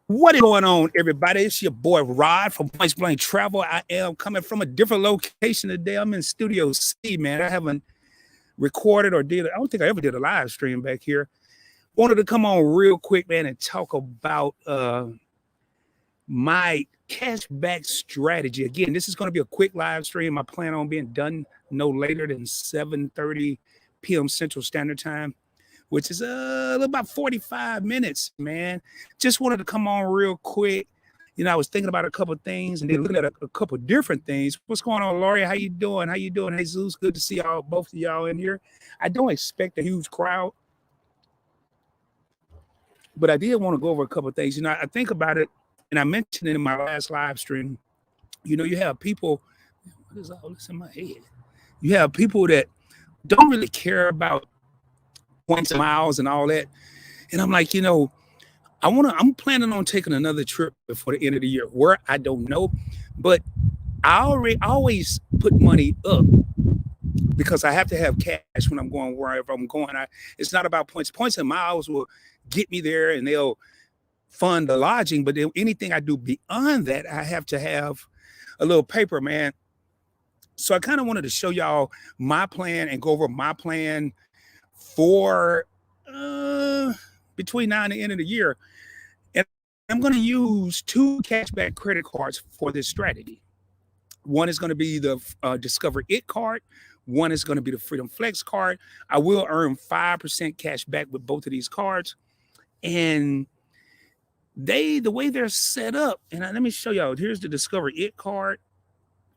What is going on, everybody? It's your boy Rod from Point Blank Travel. I am coming from a different location today. I'm in Studio C, man. I haven't recorded or did, I don't think I ever did a live stream back here. Wanted to come on real quick, man, and talk about my cashback strategy. Again, this is going to be a quick live stream. I plan on being done no later than 7:30 p.m. Central Standard Time, which is about 45 minutes, man. Just wanted to come on real quick. You know, I was thinking about a couple of things and then looking at a couple of different things. What's going on, Laurie? How you doing? How you doing, Jesus? Good to see y'all, both of y'all in here. I don't expect a huge crowd, but I did want to go over a couple of things. You know, I think about it, and I mentioned it in my last live stream. You know, you have people, what is all this in my head? You have people that don't really care about points and miles and all that. And I'm like, you know, I'm planning on taking another trip before the end of the year where I don't know, but I always put money up because I have to have cash when I'm going wherever I'm going. It's not about points. Points and miles will get me there and they'll fund the lodging, but anything I do beyond that, I have to have a little paper, man. So I kind of wanted to show y'all my plan and go over my plan for between now and the end of the year. And I'm going to use 2 cashback credit cards for this strategy. One is going to be the Discover It card. One is going to be the Freedom Flex card. I will earn 5% cash back with both of these cards. And the way they're set up, and let me show y'all. Here's the Discover It card.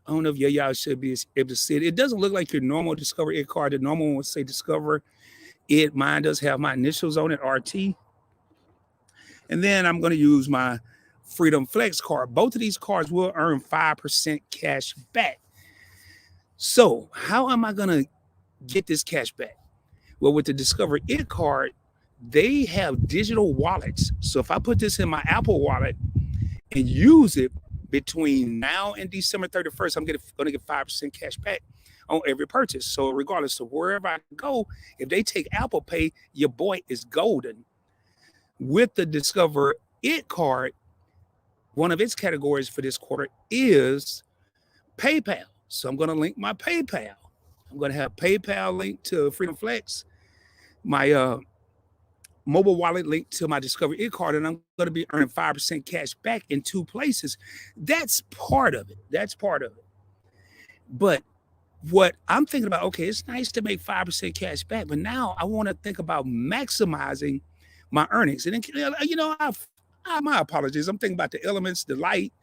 I don't know if y'all should be able to see it. It doesn't look like your normal Discover It card. The normal one would say Discover It. Mine does have my initials on it, RT. And then I'm going to use my Freedom Flex card. Both of these cards will earn 5% cash back. So how am I going to get this cash back? Well, with the Discover It card, they have digital wallets. So if I put this in my Apple wallet and use it between now and December 31st, I'm going to get 5% cash back on every purchase. So regardless of wherever I go, if they take Apple Pay, your boy is golden. With the Discover It card, one of its categories for this quarter is PayPal. So I'm going to link my PayPal. I'm going to have PayPal linked to Freedom Flex, my mobile wallet linked to my Discover It card, and I'm going to be earning 5% cash back in 2 places. That's part of it. That's part of it. But what I'm thinking about, okay, it's nice to make 5% cash back, but now I want to think about maximizing my earnings. And then, you know, my apologies. I'm thinking about the elements, the light.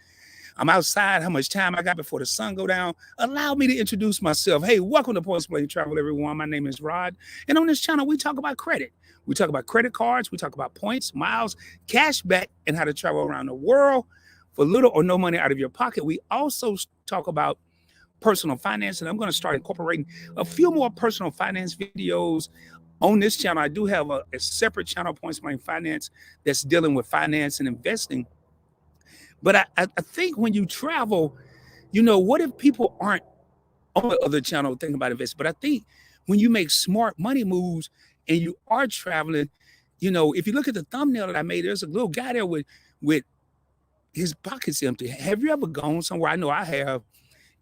I'm outside, how much time I got before the sun go down. Allow me to introduce myself. Hey, welcome to Point Blank Travel, everyone. My name is Rod. And on this channel, we talk about credit. We talk about credit cards. We talk about points, miles, cash back, and how to travel around the world for little or no money out of your pocket. We also talk about personal finance, and I'm going to start incorporating a few more personal finance videos on this channel. I do have a separate channel, Point Blank Finance, that's dealing with finance and investing. But I think when you travel, you know, what if people aren't on the other channel thinking about investing? But I think when you make smart money moves and you are traveling, you know, if you look at the thumbnail that I made, there's a little guy there with his pockets empty. Have you ever gone somewhere? I know I have.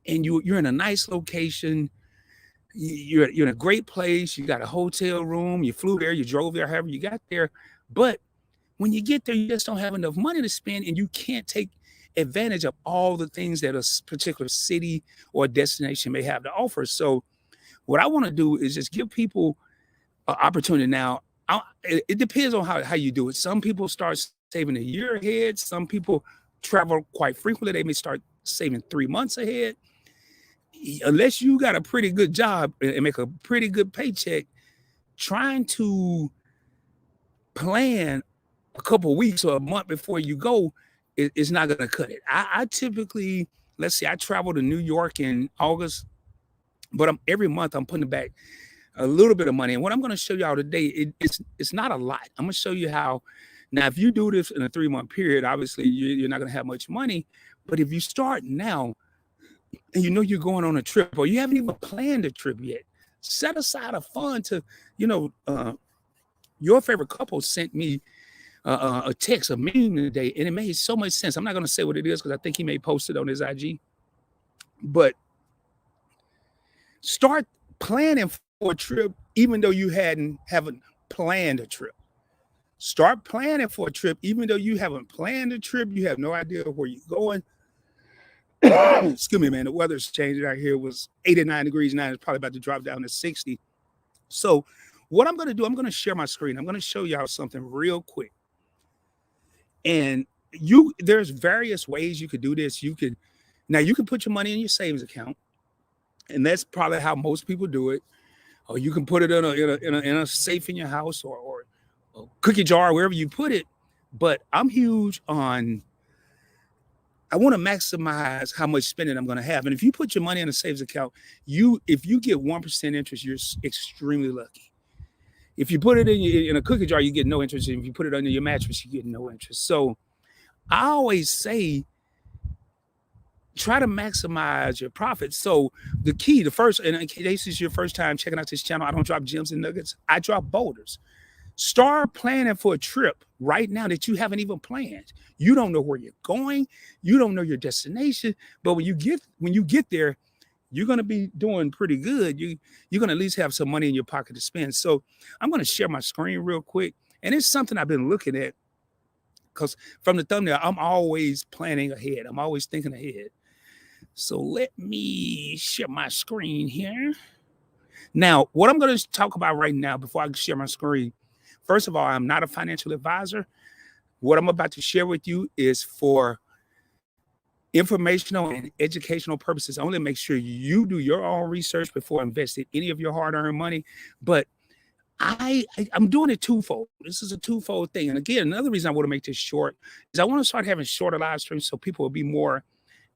And you're in a nice location. You're in a great place. You got a hotel room. You flew there. You drove there, however you got there. But when you get there, you just don't have enough money to spend, and you can't take advantage of all the things that a particular city or destination may have to offer. So what I want to do is just give people an opportunity. Now, it depends on how you do it. Some people start saving a year ahead. Some people travel quite frequently. They may start saving 3 months ahead. Unless you got a pretty good job and make a pretty good paycheck, trying to plan a couple of weeks or a month before you go is not going to cut it. I typically, let's say I travel to New York in August, but every month I'm putting back a little bit of money. And what I'm going to show y'all today, it's not a lot. I'm going to show you how. Now, if you do this in a 3-month period, obviously you're not going to have much money. But if you start now and you know you're going on a trip or you haven't even planned a trip yet, set aside a fund to, you know, your favorite couple sent me a text, a meme today, and it made so much sense. I'm not going to say what it is because I think he may post it on his IG. But start planning for a trip, even though you haven't planned a trip. Start planning for a trip, even though you haven't planned a trip. You have no idea where you're going. Excuse me, man. The weather's changing out here. It was 89 degrees now. It's probably about to drop down to 60. So what I'm going to do, I'm going to share my screen. I'm going to show y'all something real quick. And there's various ways you could do this. You can put your money in your savings account, and that's probably how most people do it. Or you can put it in a safe in your house or a cookie jar, wherever you put it. But I'm huge on, I want to maximize how much spending I'm going to have. And if you put your money in a savings account, if you get 1% interest, you're extremely lucky. If you put it in a cookie jar, you get no interest. And if you put it under your mattress, you get no interest. So I always say, try to maximize your profits. So the key, and in case this is your first time checking out this channel, I don't drop gems and nuggets. I drop boulders. Start planning for a trip right now that you haven't even planned. You don't know where you're going. You don't know your destination. But when you get there, you're going to be doing pretty good. You're going to at least have some money in your pocket to spend. So I'm going to share my screen real quick. And it's something I've been looking at, because from the thumbnail, I'm always planning ahead. I'm always thinking ahead. So let me share my screen here. Now, what I'm going to talk about right now before I share my screen, first of all, I'm not a financial advisor. What I'm about to share with you is for informational and educational purposes. Only make sure you do your own research before investing any of your hard-earned money. But I'm doing it twofold. This is a twofold thing. And again, another reason I want to make this short is I want to start having shorter live streams so people will be more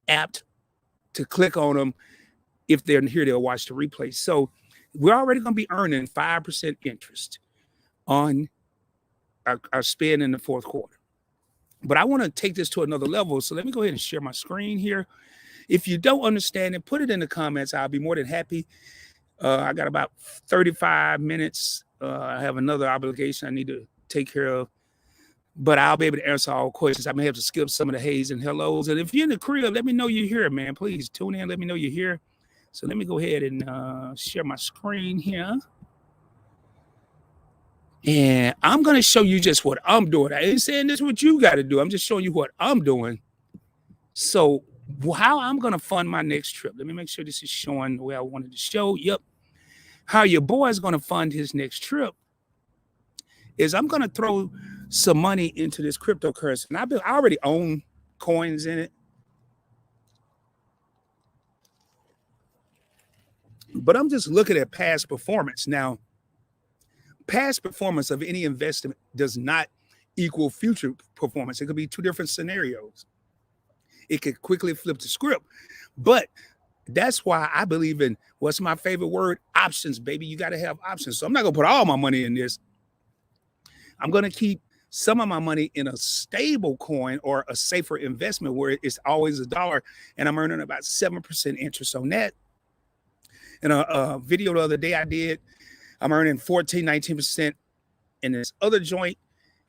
apt to click on them. If they're here, they'll watch the replay. So we're already going to be earning 5% interest on our spend in the fourth quarter. But I want to take this to another level. So let me go ahead and share my screen here. If you don't understand it, put it in the comments. I'll be more than happy. I got about 35 minutes. I have another obligation I need to take care of. But I'll be able to answer all questions. I may have to skip some of the heys and hellos. And if you're in the crib, let me know you're here, man. Please tune in. Let me know you're here. So let me go ahead and share my screen here. And I'm going to show you just what I'm doing. I ain't saying this is what you got to do. I'm just showing you what I'm doing. So how I'm going to fund my next trip. Let me make sure this is showing the way I wanted to show. Yep. How your boy is going to fund his next trip is I'm going to throw some money into this cryptocurrency. And I already own coins in it. But I'm just looking at past performance. Now, past performance of any investment does not equal future performance. It could be two different scenarios. It could quickly flip the script. But that's why I believe in, what's my favorite word? Options, baby. You got to have options. So I'm not going to put all my money in this. I'm going to keep some of my money in a stable coin or a safer investment where it's always $1, and I'm earning about 7% interest on that. In a video the other day I did, I'm earning 19% in this other joint,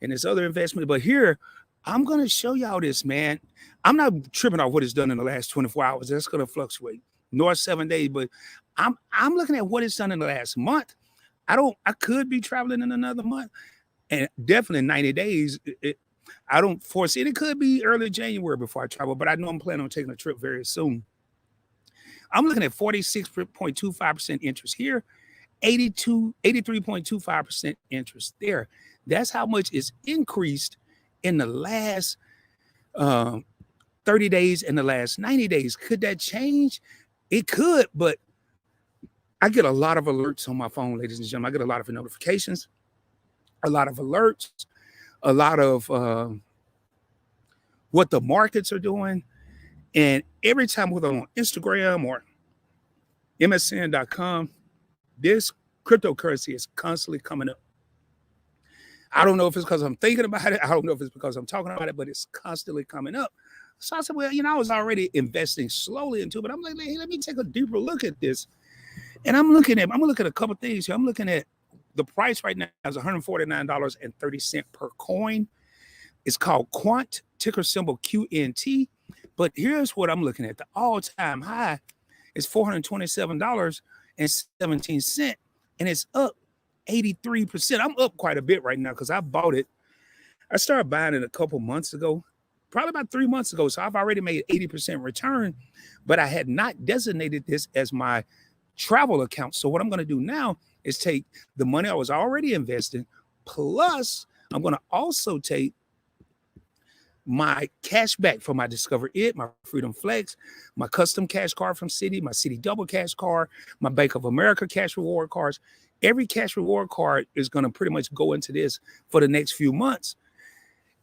in this other investment. But here, I'm going to show y'all this, man. I'm not tripping off what it's done in the last 24 hours. That's going to fluctuate, nor 7 days. But I'm looking at what it's done in the last month. I could be traveling in another month. And definitely 90 days, I don't foresee it. It could be early January before I travel, but I know I'm planning on taking a trip very soon. I'm looking at 46.25% interest here, 83.25% interest there. That's how much is increased in the last 30 days and the last 90 days. Could that change? It could, but I get a lot of alerts on my phone, ladies and gentlemen. I get a lot of notifications, a lot of alerts, a lot of what the markets are doing. And every time whether on Instagram or MSN.com, this cryptocurrency is constantly coming up. I don't know if it's because I'm thinking about it. I don't know if it's because I'm talking about it, but it's constantly coming up. So I said, well, I was already investing slowly into it, but I'm like, hey, let me take a deeper look at this. And I'm looking at a couple of things here. I'm looking at the price right now is $149.30 per coin. It's called Quant, ticker symbol QNT. But here's what I'm looking at. The all-time high is $427.17, and it's up 83%. I'm up quite a bit right now because I bought it. I started buying it a couple months ago, probably about 3 months ago. So I've already made 80% return, but I had not designated this as my travel account. So what I'm going to do now is take the money I was already investing, plus I'm going to also take my cash back from my Discover It, my Freedom Flex, my custom cash card from Citi, my Citi Double Cash card, my Bank of America cash reward cards. Every cash reward card is going to pretty much go into this for the next few months.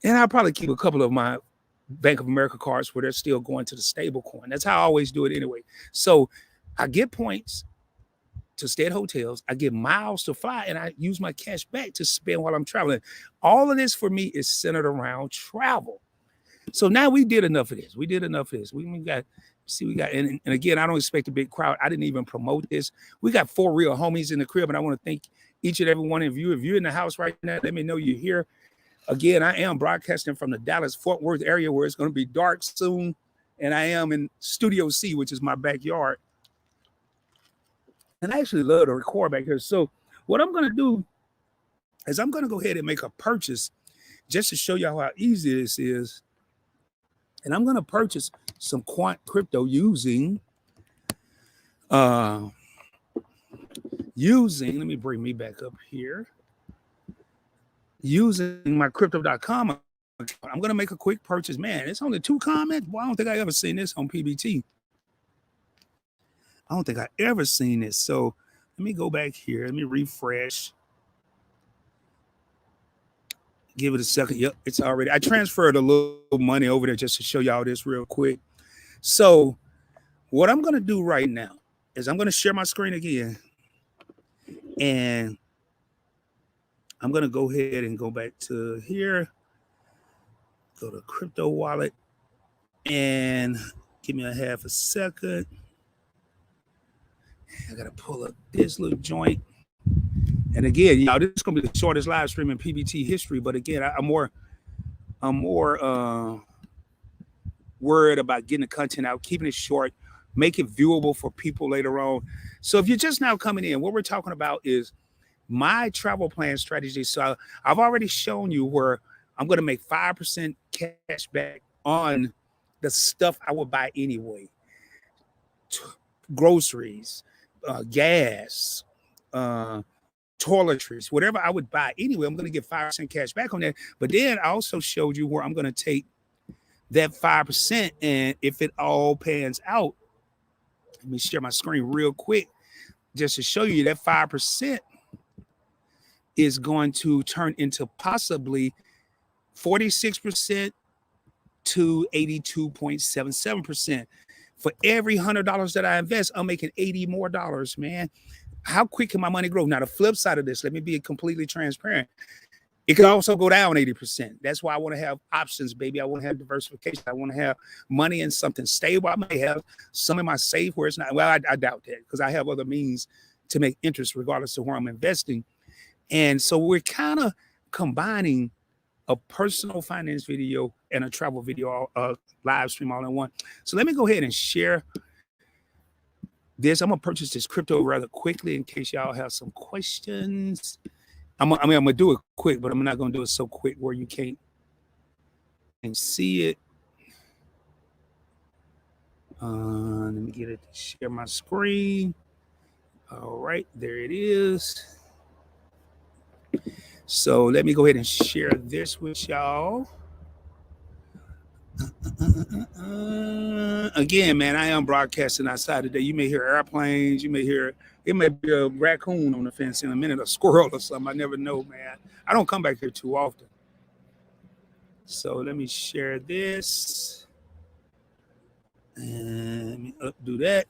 And I'll probably keep a couple of my Bank of America cards where they're still going to the stable coin. That's how I always do it anyway. So I get points to stay at hotels. I get miles to fly, and I use my cash back to spend while I'm traveling. All of this for me is centered around travel. So now we did enough of this. We got, and again, I don't expect a big crowd. I didn't even promote this. We got 4 real homies in the crib, and I want to thank each and every one of you. If you're in the house right now, let me know you're here. Again, I am broadcasting from the Dallas-Fort Worth area where it's going to be dark soon, and I am in Studio C, which is my backyard. And I actually love to record back here. So what I'm going to do is I'm going to go ahead and make a purchase just to show y'all how easy this is. And I'm going to purchase some quant crypto using, let me bring me back up here. Using my crypto.com account. I'm going to make a quick purchase. Man, it's only 2 comments. Well, I don't think I ever seen this on PBT. I don't think I ever seen this. So let me go back here. Let me refresh. Give it a second. Yep, it's already. I transferred a little money over there just to show y'all this real quick. So what I'm going to do right now is I'm going to share my screen again. And I'm going to go ahead and go back to here. Go to crypto wallet. And give me a half a second. I got to pull up this little joint. And again, y'all, this is going to be the shortest live stream in PBT history. But again, I'm more worried about getting the content out, keeping it short, make it viewable for people later on. So if you're just now coming in, what we're talking about is my travel plan strategy. So I've already shown you where I'm going to make 5% cash back on the stuff I would buy anyway. Groceries, gas, toiletries, whatever I would buy anyway, I'm going to get 5% cash back on that. But then I also showed you where I'm going to take that 5%, and if it all pans out, let me share my screen real quick just to show you that 5% is going to turn into possibly 46% to 82.77%. For every $100 that I invest, I'm making $80 more, man. How quick can my money grow? Now, the flip side of this, let me be completely transparent. It can also go down 80%. That's why I want to have options, baby. I want to have diversification. I want to have money in something stable. I may have some in my safe where it's not. Well, I doubt that because I have other means to make interest regardless of where I'm investing. And so we're kind of combining a personal finance video and a travel video, live stream all in one. So let me go ahead and share this. I'm going to purchase this crypto rather quickly in case y'all have some questions. I'm going to do it quick, but I'm not going to do it so quick where you can't see it. Let me get it to share my screen. All right, there it is. So let me go ahead and share this with y'all. Again, man, I am broadcasting outside today. You may hear airplanes. You may hear, it may be a raccoon on the fence in a minute, a squirrel or something. I never know, man. I don't come back here too often. So let me share this. And let me do that.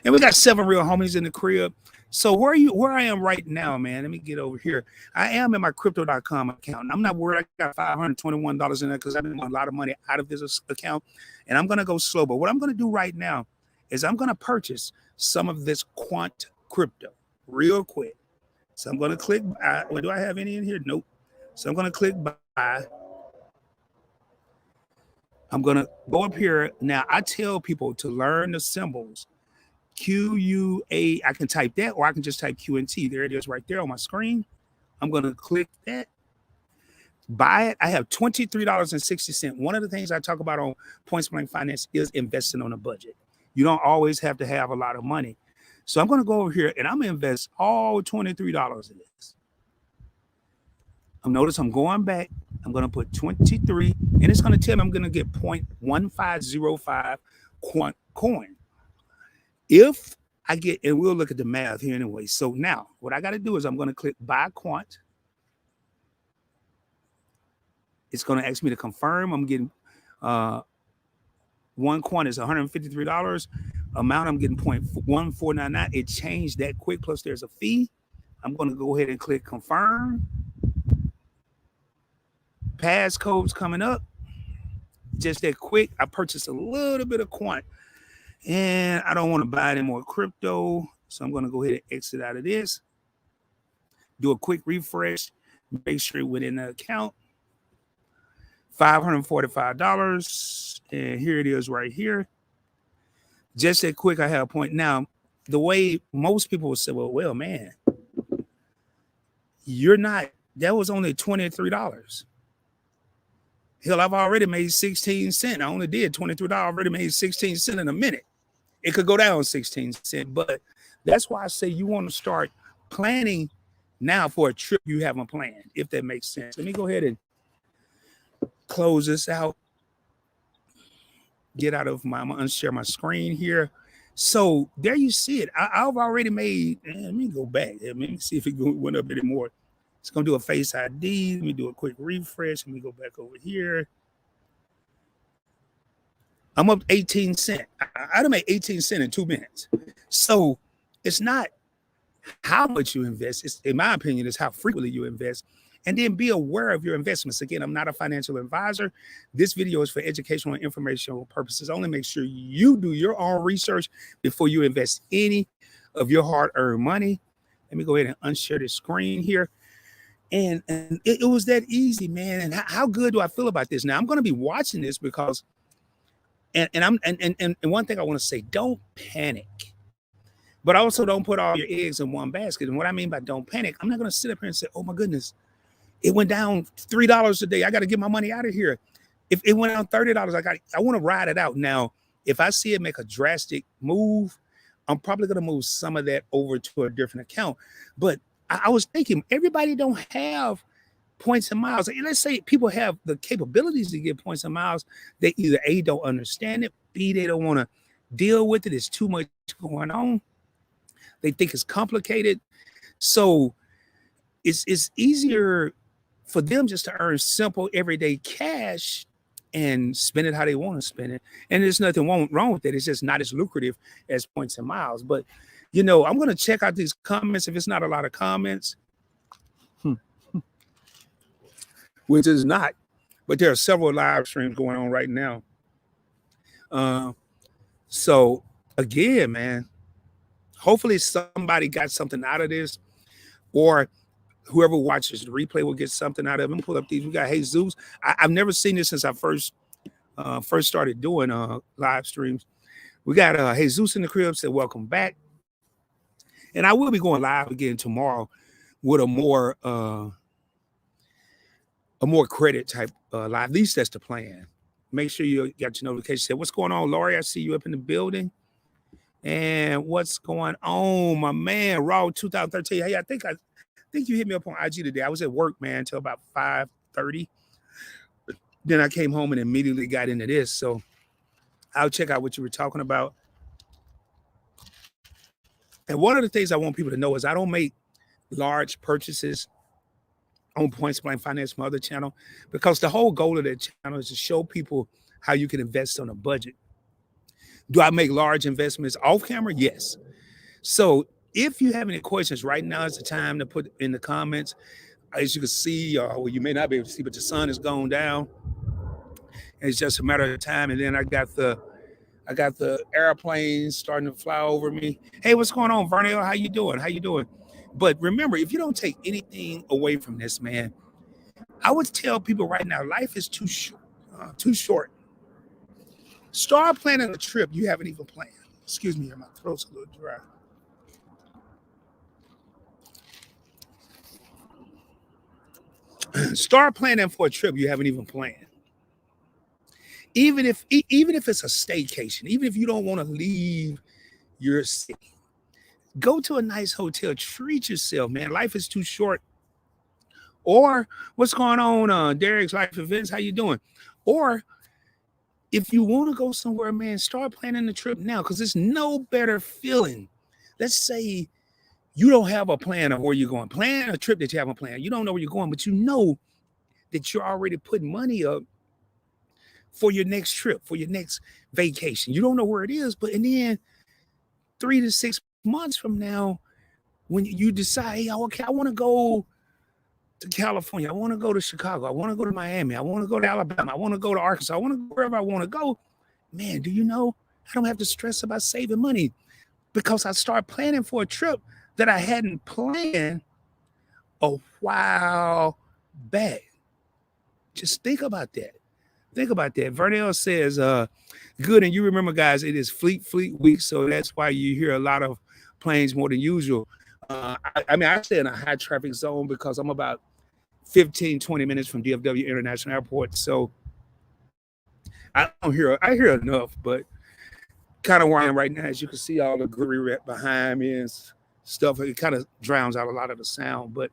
And we got 7 real homies in the crib. So where I am right now, man, let me get over here. I am in my crypto.com account. I'm not worried. I got $521 in there because I've been making a lot of money out of this account. And I'm going to go slow. But what I'm going to do right now is I'm going to purchase some of this quant crypto real quick. So I'm going to click buy. Well, do I have any in here? Nope. So I'm going to click buy. I'm going to go up here. Now, I tell people to learn the symbols. QUA, I can type that, or I can just type QNT. There it is right there on my screen. I'm going to click that. Buy it. I have $23.60. One of the things I talk about on Points Blank Finance is investing on a budget. You don't always have to have a lot of money. So I'm going to go over here and I'm going to invest all $23 in this. Notice I'm going back. I'm going to put 23, and it's going to tell me I'm going to get 0.1505 coin. If I get, and we'll look at the math here anyway. So now what I got to do is I'm going to click buy quant. It's going to ask me to confirm. I'm getting one quant is $153. Amount I'm getting 0.1499. It changed that quick. Plus there's a fee. I'm going to go ahead and click confirm. Passcode's coming up. Just that quick. I purchased a little bit of quant, and I don't want to buy any more crypto. So I'm going to go ahead and exit out of this. Do a quick refresh. Make sure it went in the account. $545. And here it is right here. Just that quick, I have a point. Now, the way most people would say, well, man, you're not, that was only $23. Hell, I've already made 16 cents. I only did $23. I already made 16 cents in a minute. It could go down 16 cents, but that's why I say you want to start planning now for a trip you haven't planned, if that makes sense. Let me go ahead and close this out. Get out of my, I'm gonna unshare my screen here. So there you see it. I've already made, let me go back. Let me see if it went up anymore. It's going to do a Face ID. Let me do a quick refresh. Let me go back over here. I'm up 18 cents. I'd have made 18 cents in 2 minutes. So it's not how much you invest. It's, in my opinion, it's how frequently you invest. And then be aware of your investments. Again, I'm not a financial advisor. This video is for educational and informational purposes. Only make sure you do your own research before you invest any of your hard-earned money. Let me go ahead and unshare the screen here. And it was that easy, man. And how good do I feel about this? Now I'm going to be watching this because, and one thing I want to say, don't panic, but also don't put all your eggs in one basket. And what I mean by don't panic, I'm not going to sit up here and say, oh my goodness, it went down $3 a day. I got to get my money out of here. If it went down $30, I want to ride it out. Now, if I see it make a drastic move, I'm probably going to move some of that over to a different account. But I was thinking, everybody don't have points and miles. Let's say people have the capabilities to get points and miles. They either A, don't understand it, B, they don't want to deal with it. It's too much going on. They think it's complicated. So it's easier for them just to earn simple everyday cash and spend it how they want to spend it. And there's nothing wrong with it. It's just not as lucrative as points and miles. But you know, I'm going to check out these comments. If it's not a lot of comments, which is not, but there are several live streams going on right now. So again, man, hopefully somebody got something out of this, or whoever watches the replay will get something out of it. Pull up these. We got Jesus. I've never seen this since I first started doing live streams. We got Jesus in the crib said, welcome back. And I will be going live again tomorrow with a more credit type live. At least that's the plan. Make sure you got your notification. Say, what's going on, Laurie? I see you up in the building. And what's going on, my man? Raw 2013. Hey, I think you hit me up on IG today. I was at work, man, until about 5:30. Then I came home and immediately got into this. So I'll check out what you were talking about. And one of the things I want people to know is I don't make large purchases on Points Blank Finance, my other channel, because the whole goal of that channel is to show people how you can invest on a budget. Do I make large investments off camera? Yes. So if you have any questions, right now is the time to put in the comments. As you can see, well, you may not be able to see, but the sun has gone down. And it's just a matter of time. And then I got the airplanes starting to fly over me. Hey, what's going on, Vernell? How you doing? How you doing? But remember, if you don't take anything away from this, man, I would tell people right now, life is too short. Start planning a trip you haven't even planned. Excuse me, my throat's a little dry. Start planning for a trip you haven't even planned. Even if it's a staycation, even if you don't want to leave your city, go to a nice hotel. Treat yourself, man. Life is too short. Or what's going on, Derek's Life Events? How you doing? Or if you want to go somewhere, man, start planning the trip now, because it's no better feeling. Let's say you don't have a plan of where you're going. Plan a trip that you haven't planned. You don't know where you're going, but you know that you're already putting money up for your next trip, for your next vacation. You don't know where it is, but and then 3 to 6 months from now, when you decide, hey, okay, I want to go to California, I want to go to Chicago, I want to go to Miami, I want to go to Alabama, I want to go to Arkansas, I want to go wherever I want to go. Man, do you know, I don't have to stress about saving money because I start planning for a trip that I hadn't planned a while back. Just think about that. Think about that. Vernell says, good. And you remember, guys, it is Fleet Week. So that's why you hear a lot of planes more than usual. I mean, I stay in a high traffic zone because I'm about 15, 20 minutes from DFW International Airport. So I hear enough, but kind of where I am right now, as you can see all the greenery behind me and stuff, it kind of drowns out a lot of the sound. But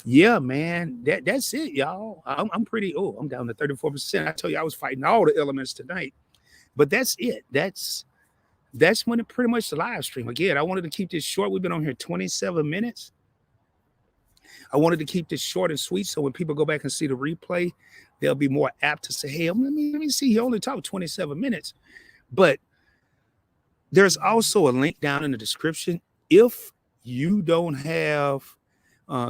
yeah, man, that's it, y'all. I'm pretty, I'm down to 34%. I tell you, I was fighting all the elements tonight. But that's it. That's when it pretty much the live stream. Again, I wanted to keep this short. We've been on here 27 minutes. I wanted to keep this short and sweet, so when people go back and see the replay, they'll be more apt to say, hey, let me see. He only talked 27 minutes. But there's also a link down in the description. If you don't have,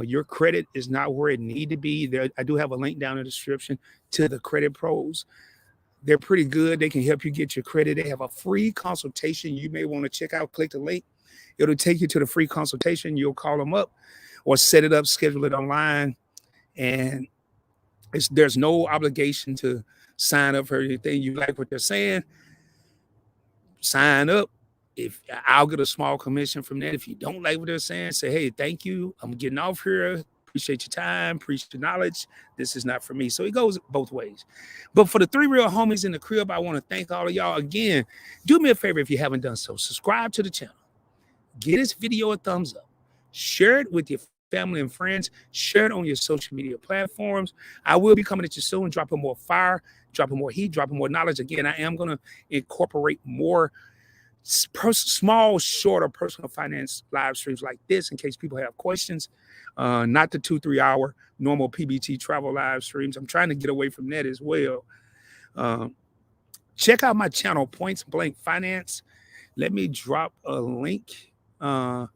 your credit is not where it need to be, there, I do have a link down in the description to the Credit Pros. They're pretty good. They can help you get your credit. They have a free consultation you may want to check out. Click the link. It'll take you to the free consultation. You'll call them up or set it up, schedule it online. And there's no obligation to sign up for anything. You like what they're saying, sign up. If I'll get a small commission from that. If you don't like what they're saying, say, hey, thank you. I'm getting off here. Appreciate your time. Appreciate your knowledge. This is not for me. So it goes both ways. But for the 3 real homies in the crib, I want to thank all of y'all. Again, do me a favor if you haven't done so. Subscribe to the channel. Give this video a thumbs up. Share it with your family and friends. Share it on your social media platforms. I will be coming at you soon, dropping more fire, dropping more heat, dropping more knowledge. Again, I am going to incorporate more small, shorter personal finance live streams like this in case people have questions. Not the 2-3 hour normal PBT travel live streams. I'm trying to get away from that as well. Check out my channel, Points Blank Finance. Let me drop a link to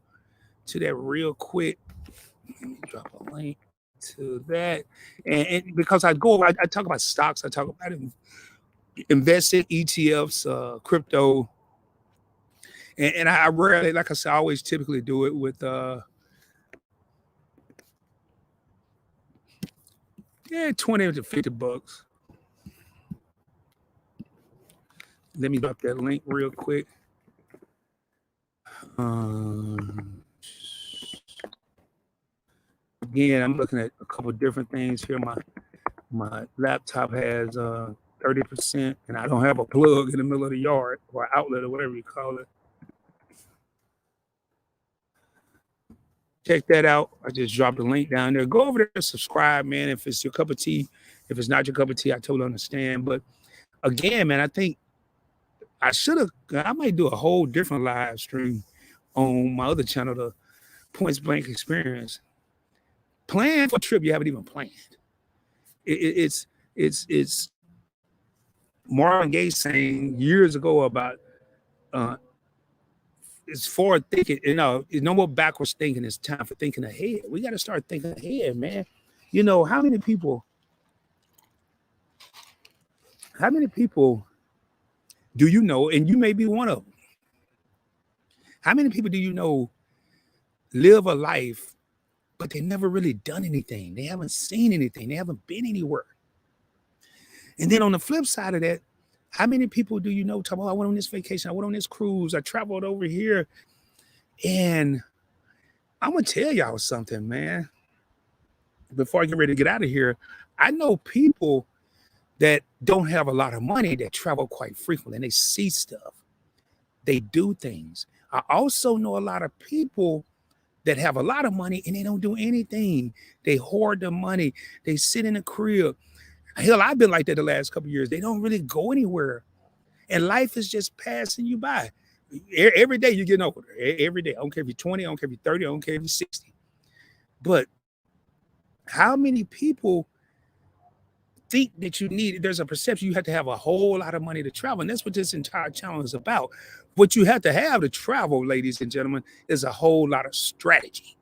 that real quick. Let me drop a link to that. And because I talk about stocks, I talk about investing, ETFs, crypto. And I rarely, like I said, I always typically do it with 20 to 50 bucks. Let me drop that link real quick. Again, I'm looking at a couple of different things here. My laptop has 30%, and I don't have a plug in the middle of the yard or outlet or whatever you call it. Check that out. I just dropped a link down there. Go over there and subscribe, man. If it's your cup of tea, if it's not your cup of tea, I totally understand. But again, man, I think I might do a whole different live stream on my other channel, the Points Blank Experience. Plan for a trip you haven't even planned. It's Marvin Gaye saying years ago about it's forward thinking, it's no more backwards thinking. It's time for thinking ahead. We got to start thinking ahead, man. How many people do you know, and you may be one of them, how many people do you know live a life, but they never really done anything? They haven't seen anything. They haven't been anywhere. And then on the flip side of that, How many people do you know talk about, I went on this vacation, I went on this cruise, I traveled over here? And I'm gonna tell y'all something, man. Before I get ready to get out of here, I know people that don't have a lot of money that travel quite frequently and they see stuff. They do things. I also know a lot of people that have a lot of money and they don't do anything. They hoard the money. They sit in a crib. Hell, I've been like that the last couple of years. They don't really go anywhere. And life is just passing you by. Every day you're getting older. Every day. I don't care if you're 20, I don't care if you're 30, I don't care if you're 60. But how many people think that you need, there's a perception you have to have a whole lot of money to travel. And that's what this entire channel is about. What you have to have to travel, ladies and gentlemen, is a whole lot of strategy.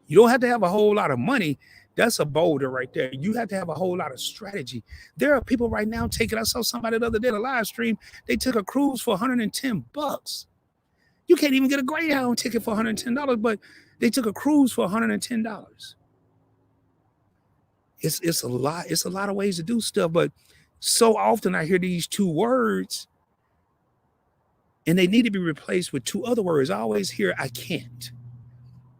You don't have to have a whole lot of money. That's a boulder right there. You have to have a whole lot of strategy. There are people right now taking, I saw somebody the other day in a live stream, they took a cruise for $110. You can't even get a Greyhound ticket for $110, but they took a cruise for $110. It's a lot. It's a lot of ways to do stuff, but so often I hear these two words and they need to be replaced with two other words. I always hear I can't.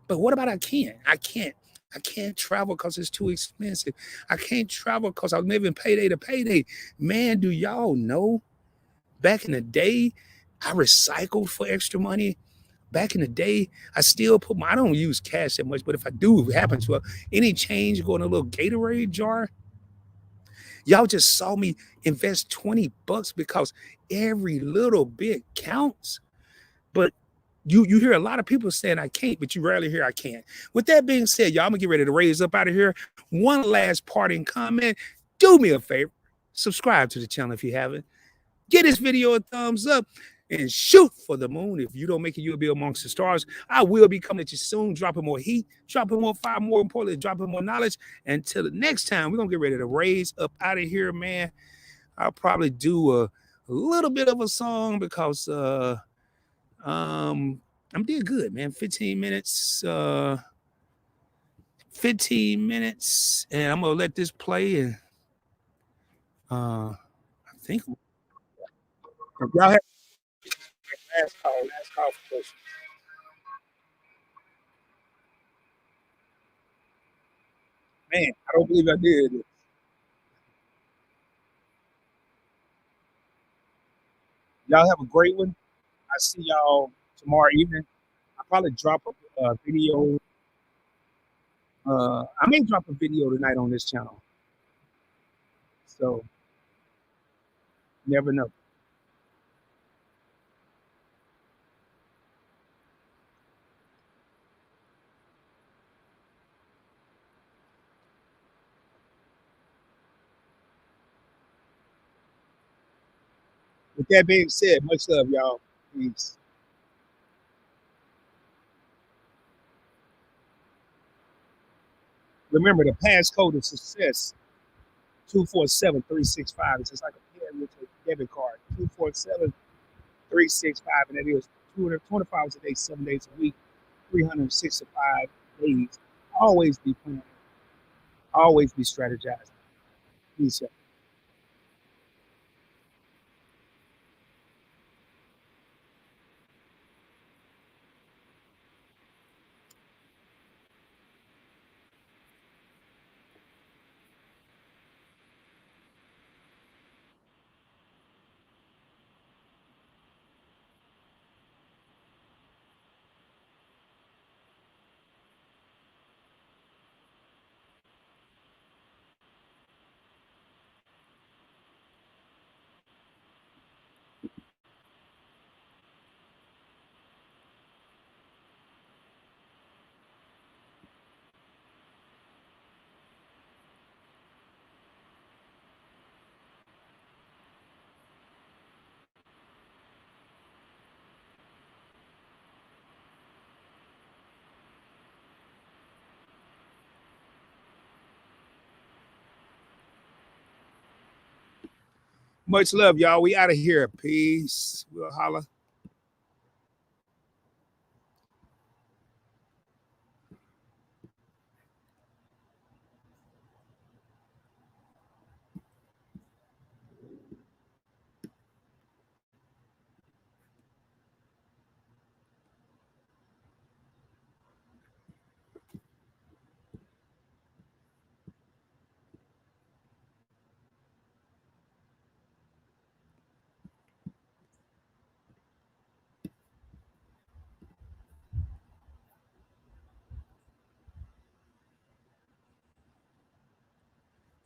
But what about I can't? I can't. I can't travel because it's too expensive. I can't travel because I'm living payday to payday. Man, do y'all know? Back in the day, I recycled for extra money. Back in the day, I still put I don't use cash that much, but if I do, it happens. Well, any change go in a little Gatorade jar. Y'all just saw me invest $20 because every little bit counts. But you hear a lot of people saying I can't, but you rarely hear I can't. With that being said, y'all, I'm gonna get ready to raise up out of here. One last parting comment. Do me a favor. Subscribe to the channel if you haven't. Give this video a thumbs up and shoot for the moon. If you don't make it, you'll be amongst the stars. I will be coming at you soon, dropping more heat, dropping more fire, more importantly, dropping more knowledge. Until the next time, we're gonna get ready to raise up out of here, man. I'll probably do a little bit of a song because I'm did good, man. 15 minutes, 15 minutes, and I'm gonna let this play. And I think y'all have last call for questions. Man, I don't believe I did. Y'all have a great one. I see y'all tomorrow evening. I'll probably drop a video. I may drop a video tonight on this channel. So never know. With that being said, much love, y'all. Peace. Remember the passcode of success 247-365. It's just like a debit card. 247-365, and that is 225 hours a day, 7 days a week, 365 days. Always be planning. Always be strategizing. Peace out. Much love, y'all. We out of here. Peace. We'll holla.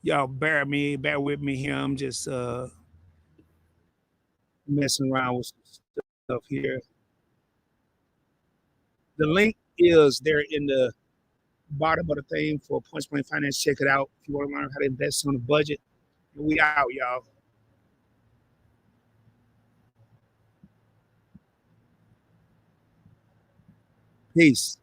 Y'all bear with me here. I'm just messing around with some stuff here. The link is there in the bottom of the thing for Point Blank Finance. Check it out if you want to learn how to invest on a budget. We out, y'all. Peace.